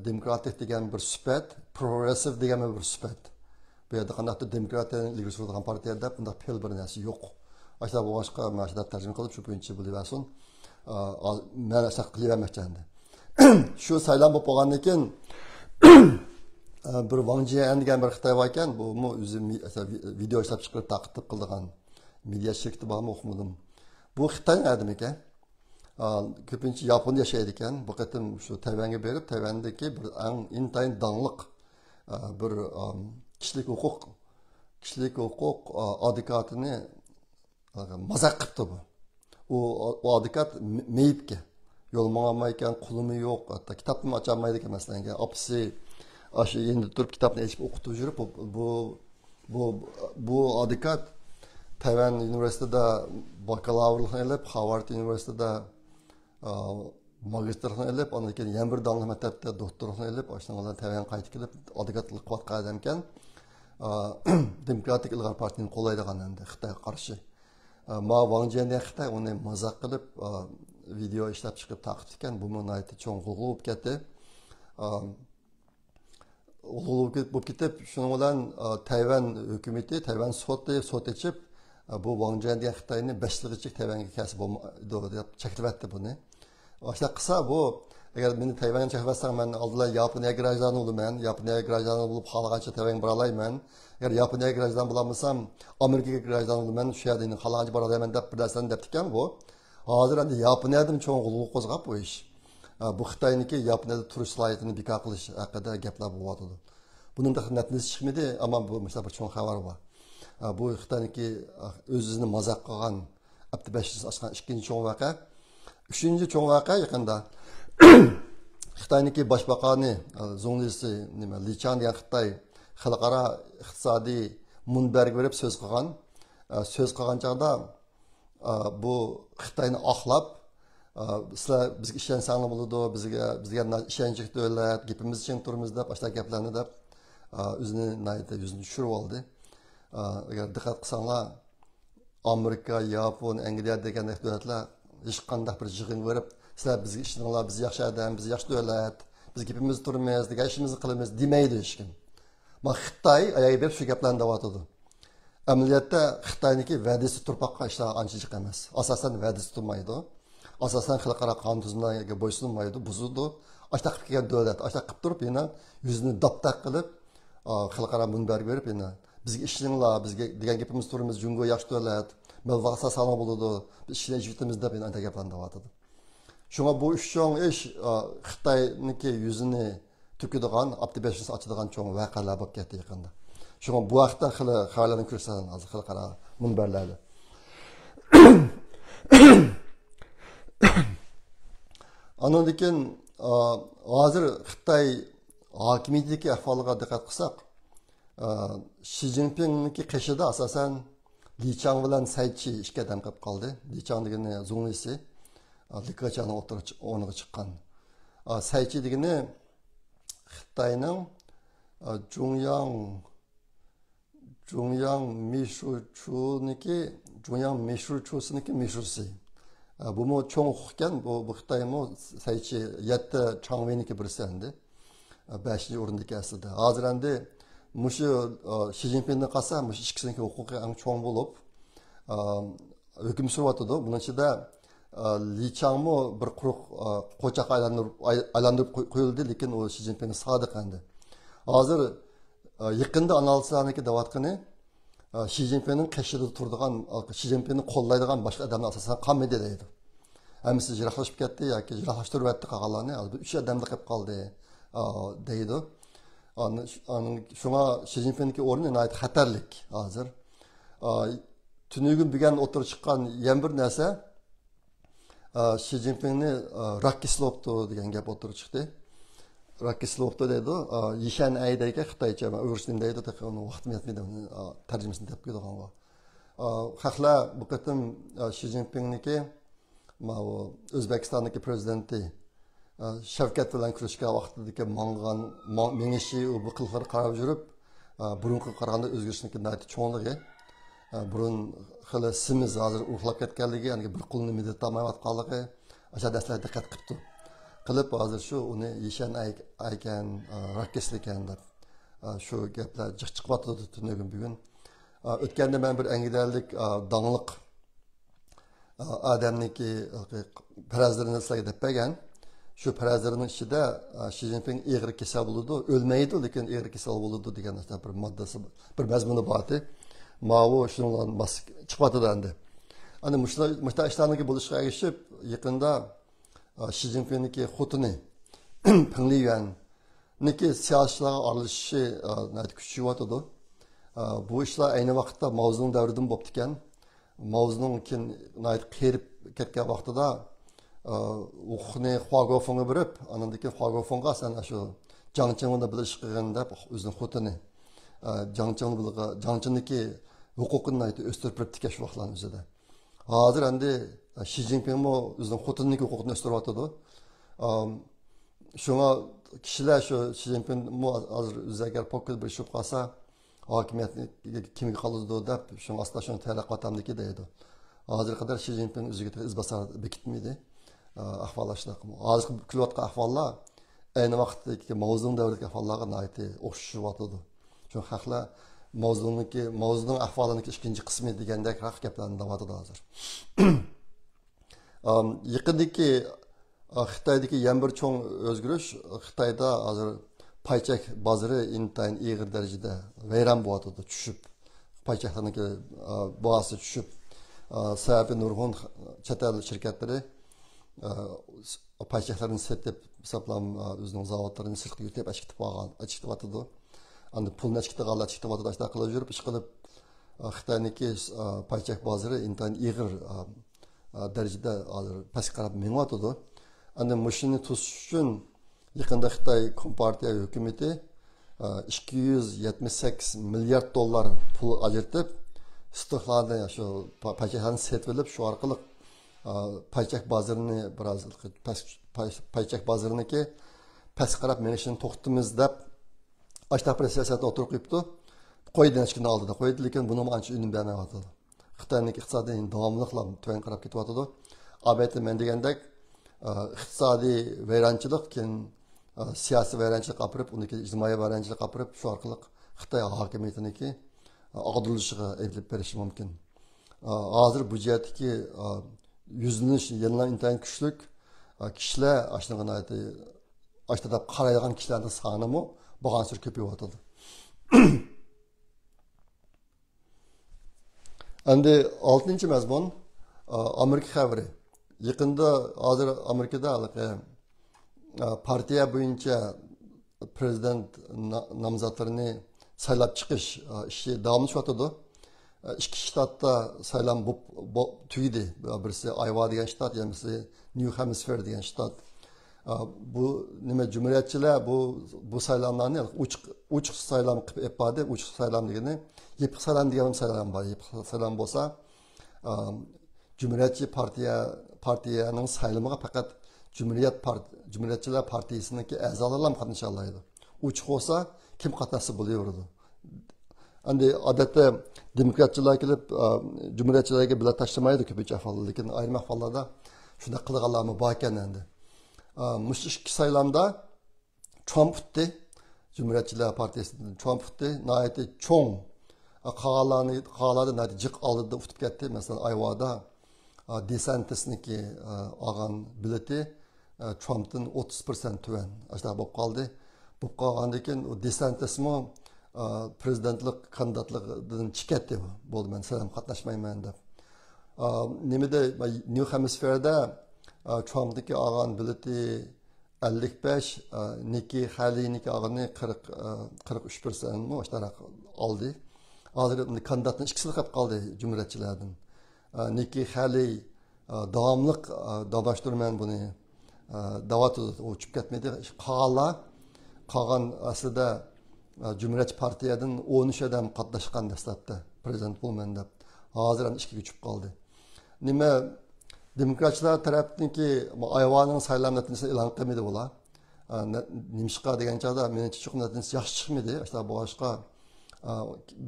demokratik degan bir sifat, progressive degan bir sifat. Bu yerda qanday demokratiyani ilgari suradigan partiya deb bunday fel bir narsa yo'q. Aslında bu başka maaşlar tercüme kılıp şu boyunca buluyorsun. Ben aslında kılıvermektendi. Şu saylan bu poğanlıkken bir Wang Jian degan bir Xitoy varken bu mu özüm video ishlab chiqarib taqdim qilgan media şirketi bormi o'qimadim. Bu Xitoy adam ekan. Ko'pincha Yaponiyada yashaydi ekan. Bu qatim shu Tayvanga berib, Tayvandagi bir intayin dangliq bir kishilik huquq advokatini mazaq qilibdi bu. O advokat meyipke. Yol mağamayken kulumi yok. Hatta kitapını açamaydı ki mesela. Apsi aşı yeni durup kitabını açıp okutup jürüp bu advokat Tayvan Üniversitede bakalavrlıqını elip, Harvard Üniversitede magistrlıqını elip, ondan keyin yan bir danlı mektepte doktorluqını elip, aşıdan Tayvan qaytib kelip advokatlık qıvatqa adamken Demokratik İlg'or Partiyaning qo'llaydigan endi Xitoyga qarshi. Ma Wang Jian degan Xitoy uni mazaq qilib video ishlab chiqib taqib ekan. Bu nihoyatda cho'ng g'ulg'u bo'lib ketdi. Bo'lib ketib, shuning bilan Tayvan hukumati, Tayvan sud etib, bu Wang Jian degan Xitoyni 5 yilgacha Tayvanga kelsa bo'lmaydi deb cheklayapti buni. O'sha qilsa bu agar meni Tayvanga cheklasang, men oldinlar Yaponiya grajdanı bo'laman, Yaponiya grajdanı bo'lib qolgancha Tayvanga bora olmayman. Agar Yaponiya grajdan bo'lamasam, Amerika grajdan bo'laman, shu yerda qolgancha bora olaman deb bir narsani debdi ekan bu. Hozir endi Yaponiyadan cho'ng g'ulg'u qo'zg'ab bu ish. Bu Xitoyniki Yaponiyada turish salohiyatini bekor qilish haqida gaplar bo'lyotdi. Buning da natijasi chiqmadi, ammo bu mesela bir cho'ng xabar bor. Bu Xitoyniki o'zini mazaq qilgan Abdibashir ochgan ikkinchi cho'ng voqea. Uchinchi cho'ng voqea yaqinda Xitoyniki boshbaqoni Zonglisi nima Li Chang degan Xitoy xalqaro iqtisodiy munbarga berib so'z qilgan chog'da bu Xitoyni oqlab sizlar bizga ishonsanglar bo'ladi, bizga ishonchli davlat, gapimiz uchun turimiz deb boshqa gaplarni deb o'zini yuzini tushirib oldi. Agar diqqat qilsanglar, Amerika, Yapon, Angliya degan davlatlar hech qanday bir yig'in berib, sizlar bizga ishoninglar, biz yaxshi odam, biz yaxshi davlat, biz gapimiz turimiz, degan ishimizni qilamiz demaydi hech kim. Ma Xitoy ayaga berib shu gaplarni deyotdi. Amaliyotda Xitoyniki va'dasi turpoqqa ishlar ancha jiq emas. Asosan va'dasi turmaydi. Asosan xalqaro qonun tuzumlarga bo'ysunmaydi, buzudi. Ashta qilib kelgan davlat, ashta qilib turib, yana yuzini daptaq qilib, xalqaro munbar berib, yana bizga ishinglar, bizga degan gapimiz turimiz, Jungo yaxshi davlat, malvaqsa sano bo'ladi, biz ishlash yutimiz deb yana gaplarni deyotdi. Shunga bu uch cho'ng ish Xitoyniki yuzini tüküdüğün, Abdibashirni açıdığın çoğun vaqalar bo'lib ketdi yaqinda. Shunga bu vaqtda xili xabarlarni ko'rsatadi hozir xalqaro munbarlarda. Ondan keyin hozir Xitoy hokimiyatidagi ahvoliga diqqat qilsak, Xi Jinpingniki qishida asosan Li Chang bilan Saychi ishga dam qilib qoldi. Li Chang degani Zonglisi, Li Keqiangning o'rniga chiqqan. Saychi degani Xitoyning Zhongyang Mishuchusiniki Mishusi. Bu mu cho'ng huquqkan, bu Xitoy mu Saychi 7 Changweniki birisi endi. 5-o'rindagi aslida. Hozir endi mushu Xi Jinpingni qasa, mushu ikkisiniki huquqi eng cho'ng bo'lib, hukm suryapti. Buning ichida Li Changmo bir quruq qo'chaq aylantirib qo'yildi, lekin u Xi Jinpingga sodiq endi. Hozir yaqinda analizlarniki deyotgani Xi Jinpingning qishida turadigan, Xi Jinpingni qo'llaydigan boshqa odamlar asosan qolmaydi deydi. Hammasi jiroqlashib ketdi yoki jiroqlashtiryapti qolganlarni, hozir 3 odamda qolib qoldi deydi. Shunga Xi Jinpingniki o'rni nihoyat xatarlik hozir. tünügün bilgen oturup çıkan yan bir narsa Xi Jinpingni rakkisloptu degan gap oturup çıktı. Rakkisloptu deydi. Yishan aydagi Xitoycha Uyg'urstin deydi. Uni vaqtim yetmaydi. Tarjimasini deb qo'ydi qolgan. Xalqlar bu qatim Xi Jinpingniki O'zbekistondagi prezidenti Shavkat bilan kurashgan vaqtidagi mingishi bu qilqir qarab yurib, burunga qaraganda o'zgarishni cho'nligi, burun xili simiz hozir uxlab ketganligi, ya'ni bir qo'lni midatamayotganligi, o'sha darslarga diqqat qilibdi. Qilib hozir shu uni yishan aykan, rakkesli ekan deb shu gaplar jiq chiqyapti bugun. O'tganda men bir angidalik dongliq odamniki farazlarini sizlarga deb bergan. Şu parazlarının içinde Xi Jinping ağır kesel bulundu. Ölmeydi, lakin ağır kesel bulundu degan bir maddesi, bir mezmunu vardı. Mao şununla çıkmadı dendi. Hani müşta işlerindeki buluşa erişip yakında Xi Jinping'deki xotini Peng Liyuan'daki siyasilerine aralışışı küçüğü vardı. Bu işler aynı vakitte Mao'nun devriden boptiken, Mao'nun qerib ketken vaxtida uxni Huagofong'a berib, anandaki Huagofong'a sen şu Jiangcheng'ni bilish qilgan deb o'zining xotini Jiangcheng'dagi huquqini o'stirib beribdi shu vaqtlar o'zida. Hozir endi Xi Jinping mo o'zining xotinning huquqini o'stiryapti. Shunga kishilar shu Xi Jinping mo hozir o'ziga pokil bir shub qolsa, hokimiyatni kimga qoladi deb shunga asla shuni talaqqatamdiki deydi. Hozir qadar Xi Jinping o'ziga izbasar bekitmaydi. Ahvallaşlar. Hozir kulayotgan ahvollar ayni vaqtdagi mavzuning davridagi ahvollarga o'xshashyapti. Shu xalqlar mavzuning ahvolini ikkinchi qismi degandek haq gaplarni davotida hozir. Yaqindagi Xitoydagi yana bir cho'ng o'zgarish, Xitoyda hozir paychak bozori intayin og'ir darajada vayron bo'lyapti, tushib. Paychaklarning bahasi tushib. Sababi nurg'un chet el shirkatlari paychaklarni setib, hisoblam o'zining zavodlarini sirtib yutib achiqtiryapti. Endi pulni achiqtiryapti, ashta qilib yurib, ish qilib Xitoyniki paychak bozori intayin og'ir darajada hozir pastga qarab menyapti. Endi mushuni to'sish uchun yaqinda Xitoy Kompartiya hukumati 278 milliard dollar pul ajratib, stoqlarni shu paychaklarni setib olib, shu orqali paychak bozorini biroz paychak bozoriniki pastga qarab menishini to'xtatamiz deb ashta siyosatni o'tirib qo'yibdi. Qo'ydi hechkini oldida qo'ydi, lekin buni ancha unum bermayapti. Xitoyning iqtisodiy davomliqlar tuvan qarab ketyapti. Albatta men degandek iqtisodiy vayronchilik keyin siyosiy vayronchilik olib, uniki ijtimoiy vayronchilik olib, shu orqali Xitoy hokimiyatiniki og'dilishiga aylanib berishi mumkin. Hozir bu jihatdagi yüzleniş yenilen internet güçlük kişiler aşağıda qaraydigan kişilerin sani mı bağın sür köpüyor atıldı. Endi 6. mezmun Amerika xabari. Yakında hazır Amerika'da partiya boyunca prezident namzatlarını saylab chiqish ishi davom etyapti. İki shtatda saylam tugidi. Birisi Iowa degan shtat, yanisi New Hampshire degan shtat. Bu nima cumhuriyetçiler bu saylamlarni uchiq saylam qilib epadi. Uchiq saylam degani yepiq saylam degan saylam bor. Yepiq saylam bo'lsa, Cumhuriyetçi partiyaning saylamiga faqat Cumhuriyetçiler partiyasiniki a'zolar qatnasha oladi. Uchiq bo'lsa, kim qatnashsa bo'laveradi. Endi odatda demokratchilar kelib Cumhuriyetçilarga bilet tashlamaydi ko'pincha ahvolda, lekin ayrim ahvollarda shunday qilganlarmi bor ekan endi. Mush ikki saylamda Trump utdi, Cumhuriyetçiler partiyasidan Trump utdi, nihoyatda cho'ng qog'alarni jiq oldida utib ketdi. Masalan, Iowa'da DeSantisniki olgan bileti Trump'dan 30% tuvan. Ashta bo'lib qoldi. Bo'lib qolgandan keyin DeSantismi prezidentlik kandidatligidan chiqadi bo'ldi. Men salam qatnashmayman deb. Nimada New Hampshire'da Trump'daki olgan bileti 55, Nikki Haley'niki olgani 43% mi? Oshtaroq oldi. hozir kandidatning ikkisini qilib qoldi jumhuriyatchilardan. Niki Haley davomliq dadashtirman buni davatı uçup ketmedi. Qolgan aslida Cumhuriyetçi Partiyadan 13 adam qatnashgan dastlabda prezident bo'lman deb. Hozir ham ishga tushib qoldi. Nima demokratchilar tarafdagi ayvonning saylov natijasini e'lon qilmadi ular. Nimishqa degan chog'da menimcha chuqur natijasi yaxshi chiqmadi. Işte boshqa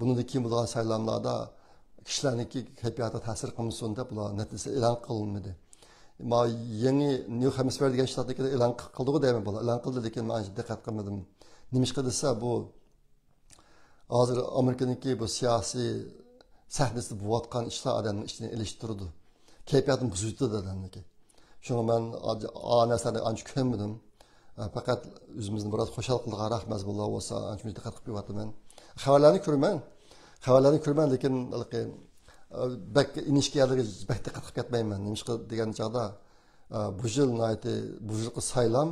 buniki bo'lgan saylovlarda kishilarniki kayfiyati ta'sir qilmasin deb ular natijasi e'lon qilinmadi. Ma yangi New Hampshire degan shtatda e'lon qildi deyman bola. E'lon qildi lekin men diqqat qilmadim. Nimishqa desa bu hozir Amerikaniki bu siyosiy sahnasida bo'layotgan ishlar odamning ichini ilishtirdi. Kayfiyatni buzdi adamniki. Shunga men anasani ancha ko'nmadim. Faqat o'zimizni biroz xo'shal qilgan rahmat bo'lsa bo'lsa ancha diqqat qilib yo'taman. Xabarlarni ko'raman lekin bak inishkiyalariga bak diqqat qilib ketmayman. Nimishqa degan chog'da bu yilqi saylam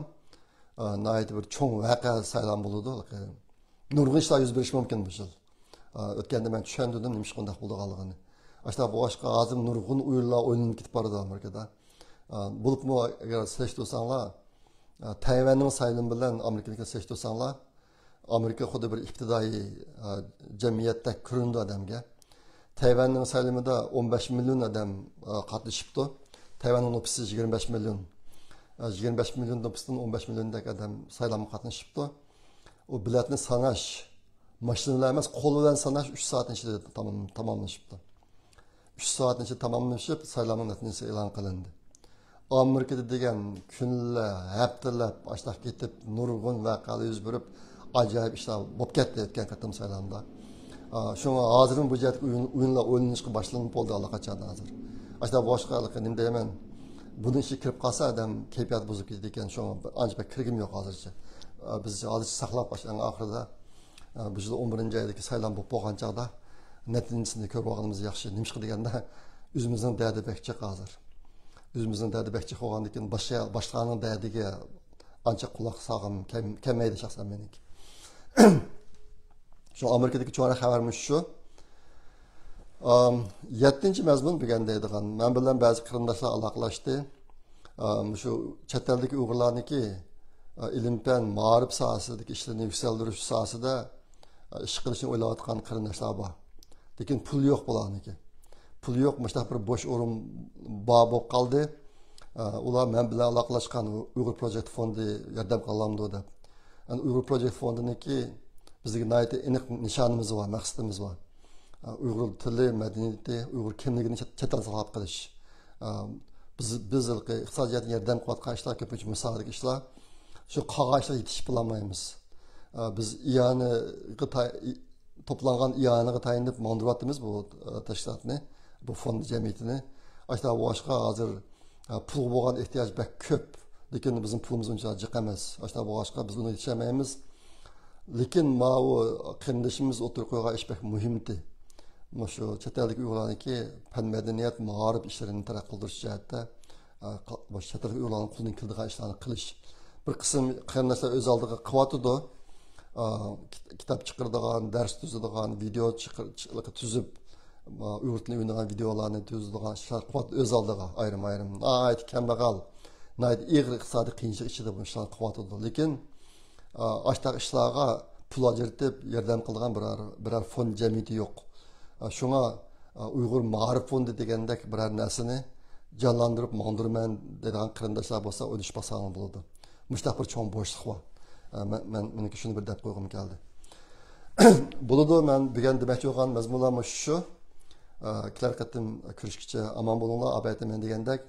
bir cho'ng voqea saylam bo'ladi. Nurg'un ishlar yuz berishi mumkin bu yil. O'tganda men tushundim nima shunday bo'lganligini. Ashta boshqa azim nurg'un o'yinlar o'ynanib ketib bordi Amerikada. Bo'libmi agar seç do'stlar Tayvanning saylami bilan Amerikani seç do'stlar Amerika xuddi bir ibtidoiy jamiyatda ko'rindi odamga. Tayvanning saylamida 15 million odam qatnashibdi. Tayvanning nüfusi 25 million. 25 million nüfusdan 15 milliondek odam saylamga qatnashibdi. O biletni sanash, mashinalar emas, qo'l bilan sanash 3 soat ichida tamomlashibdi. 3 soat ichida tamomlashib, saylovning natijasi e'lon qilindi. Amerikada degan kunlar, haftalar ashlab ketib, nurg'un voqealar yuz berib, ajoyib ishlar bo'lib ketdi o'tgan qatim saylovda. Shunga hozir bu jihatga o'yinlar o'ynashga boshlanib bo'ldi allaqachon hozir. Ashta boshqa nima deyman, buni ishi kirib qolsa odam kayfiyat buzib ketadi ekan, shunga ancha kirgim yo'q hozircha. Biz hozir saqlab başlagan oxirida bu yil 11-oydagi saylov bo'lib bo'lgan chog'da natijasini ko'rib olganimiz yaxshi. Nimishqa deganda o'zimizning da'di bekchi hozir. O'zimizning da'di bekchi bo'lgandan keyin boshqaning da'diga ancha quloq sog'im kelmaydi shaxsan meniki. Şu Amerikadagi cho'ra xabarimiz shu. 7-mazmun deganda edigan. Men bilan ba'zi qarindoshlar aloqalashdi. Shu chet eldagi Uyg'urlarniki ilim-fan, ma'rif sohasidagi ishlarni yuksaltirish sohasida ish qilishni o'ylayotgan qarindoshlar bor. Lekin pul yo'q bularniki. Pul yo'q, mana bir bo'sh o'rin bor bo'lib qoldi. Ular men bilan aloqalashgan Uyg'ur Project fondi yordam qilamdi deb. Uyg'ur Project fondiniki bizga nayt aniq nishonimiz bor, maqsadimiz bor. Uyg'ur tili, madaniyati, Uyg'ur kimligini chetdan saqlab qilish. Biz iqtisodiyotga yordam qilayotgan ishlar ko'pincha misoldagi ishlar. Şu qağaçlar yetişip bulamayız. Biz toplangan iyanıga tayinib mandırvatımız bu teşkilatını, bu fond cemiyetini. Aşta başqa hazır pul bo'lgan ihtiyaç bek köp. Lekin bizim pulumuz uncha jiq emas. Aşta başqa biz uni yetişemaymiz. Lekin bu qindishimiz o'tirib qo'ygan ish bek muhimdi. Shu chet eldagi Uyg'urlarniki fan madaniyat, ma'rif ishlarini taraqqiy qildirish jihatda bu chet eldagi Uyg'urlarning qo'lidan keladigan ishlarni qilish. Bir qism qarindoshlar o'z oldiga qilyotdi. Kitob chiqaradigan, dars tuzadigan, video tuzib, Uyg'ur tilida o'ynagan videolarni tuzadigan ishlar qilyotdi o'z oldiga ayrim-ayrim. Ayt kambag'al, nayt ig'ir iqtisodiy qiyinchilik ichida bu ishlarni qilyotdi. Lekin ashtaq ishlarga pul ajratib yordam qilgan biror fond jamiyati yo'q. Shunga Uyg'ur ma'rif fondi degandek biror narsani jonlantirib mo'ndirman degan qarindoshlar bo'lsa, o'lish pasang bo'ladi. Müştaq bir çoğun boşluq var. Meniki şunu bir dep koyğum geldi. Buludu men bugün demek olgan mazmunlar şu. Kiler qatim ko'rishgacha aman bo'linglar, abaytaman degandek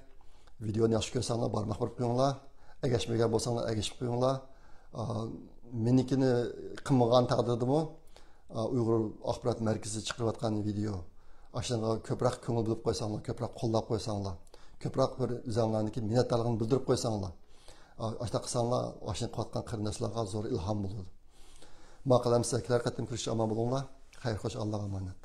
videoni yaxshi ko'rsanglar barmoq urib qo'yinglar. Agashmagan bo'lsanglar agashib qo'yinglar. Menikini qilmagan taqdirdimi Uyg'ur axborot markazi chiqarayotgan video. Ashunga ko'proq ko'ngil bilib qo'ysanglar, ko'proq qo'llab qo'ysanglar, ko'proq bir o'zinglarniki minnatdorligini bildirib qo'ysanglar. Aşta qısanlar, aşın qatqan qarindoshlarga zo'r ilhom bo'ladi. Ma qalamsa, kiler qatim ko'rish aman bo'linglar. Xayr xo'sh, Allohga emanet.